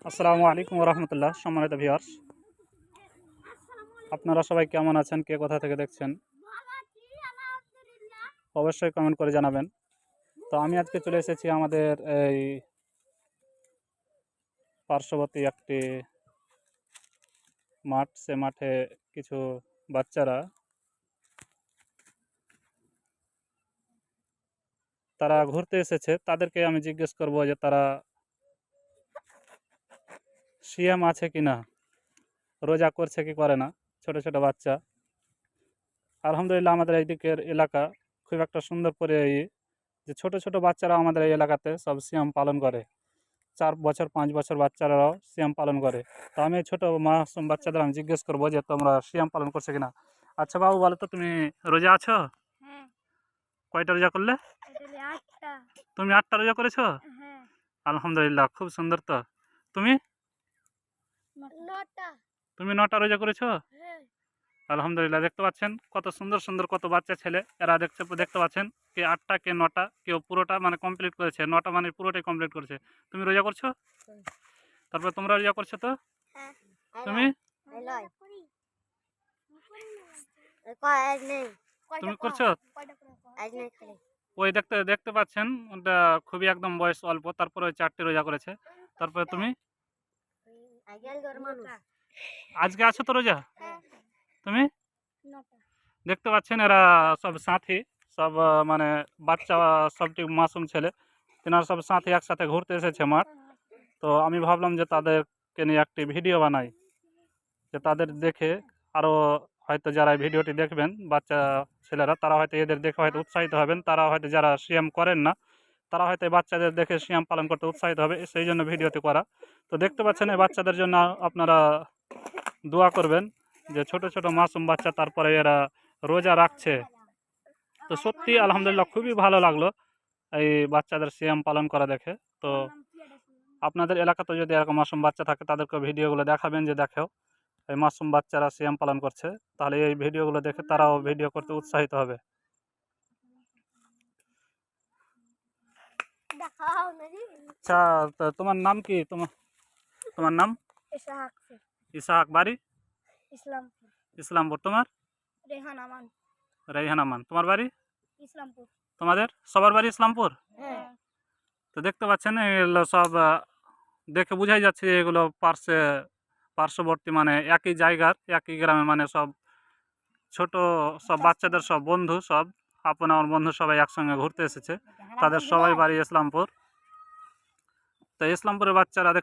আসসালামু আলাইকুম রহমতুল্লাহ। সম্মানিত ভিউয়ার্স, আপনারা সবাই কেমন আছেন? কে কোথা থেকে দেখছেন অবশ্যই কমেন্ট করে জানাবেন। তো আমি আজকে চলে এসেছি আমাদের এই পার্শ্ববর্তী একটি মাঠ। সে মাঠে কিছু বাচ্চারা তারা ঘুরতে এসেছে। তাদেরকে আমি জিজ্ঞেস করব যে তারা সিয়াম আছে কি না, রোজা করছে কি করে না। ছোট ছোট বাচ্চা, আলহামদুলিল্লাহ আমাদের এই দিকের এলাকা খুব একটা সুন্দর করে যে ছোট ছোট বাচ্চারা আমাদের এই এলাকাতে সব সিয়াম পালন করে। 4 বছর 5 বছর বাচ্চারাও সিয়াম পালন করে। তো আমি এই ছোট মাসুম বাচ্চাদের আমি জিজ্ঞেস করবো যে তোমরা সিয়াম পালন করছো কিনা। আচ্ছা বাবু, বলো তো তুমি রোজা আছো? হ্যাঁ, কয়টা রোজা করলে? টোটালি 8টা। তুমি 8টা রোজা করেছো? হ্যাঁ, আলহামদুলিল্লাহ, খুব সুন্দর। তো তুমি 9টা। তুমি 9টা রোজা করেছো? হ্যাঁ, আলহামদুলিল্লাহ। দেখতে পাচ্ছেন কত সুন্দর সুন্দর কত বাচ্চা ছেলে এরা দেখতে পাচ্ছেন, কে 8টা কে 9টা, কেউ পুরোটা মানে কমপ্লিট করেছে। 9টা মানে পুরোটাই কমপ্লিট করেছে। তুমি রোজা করছো? তারপরে তোমরা রোজা করছো তো? হ্যাঁ। তুমি তুমি করছো? ওই দেখতে দেখতে পাচ্ছেন ওটা খুবই একদম বয়স অল্প, তারপরে ওই 4টে রোজা করেছে। তারপরে তুমি আজকে আছো তো রোজা? তুমি দেখতে পাচ্ছেন এরা সব সাথী, সব মানে বাচ্চা, সবটি মাসুম ছেলে। তেনারা সব সাথী একসাথে ঘুরতে এসেছে মাঠ। তো আমি ভাবলাম যে তাদেরকে নিয়ে একটি ভিডিও বানাই, যে তাদের দেখে আরও হয়তো যারা এই ভিডিওটি দেখবেন বাচ্চা ছেলেরা, তারা হয়তো এদের দেখে হয়তো উৎসাহিত হবেন। তারা হয়তো যারা সিয়াম করেন না, তারা হয়তো এই বাচ্চাদের দেখে সিয়াম পালন করতে উৎসাহিত হবে, সেই জন্য ভিডিওটি করা। তো দেখতে পাচ্ছেন এই বাচ্চাদের জন্য আপনারা দোয়া করবেন, যে ছোট ছোট মাসুম বাচ্চা, তারপরে এরা রোজা রাখছে। তো সত্যি আলহামদুলিল্লাহ খুবই ভালো লাগলো এই বাচ্চাদের সিয়াম পালন করা দেখে। তো আপনাদের এলাকাতে যদি এরকম মাসুম বাচ্চা থাকে তাদেরকে ভিডিওগুলো দেখাবেন, যে দেখো এই মাসুম বাচ্চারা সিয়াম পালন করছে, তাহলে এই ভিডিওগুলো দেখে তারাও ভিডিও করতে উৎসাহিত হবে। আচ্ছা, তো তোমার নাম কি? তোমার তোমার নাম? ইসাহাক, বাড়ি ইসলামপুর। তোমার? রেহান আমান। তোমার বাড়ি? তোমাদের সবার বাড়ি ইসলামপুর? তো দেখতে পাচ্ছেন এগুলো সব দেখে বোঝাই যাচ্ছে যে এগুলো পার্শ্ববর্তী মানে একই জায়গার একই গ্রামে, মানে সব ছোট সব বাচ্চাদের সব বন্ধু, সব আপন আমার বন্ধু সবাই একসঙ্গে ঘুরতে এসেছে। তাদের সবাই বাড়ি ইসলামপুর। তো ইসলামপুরের বাচ্চারা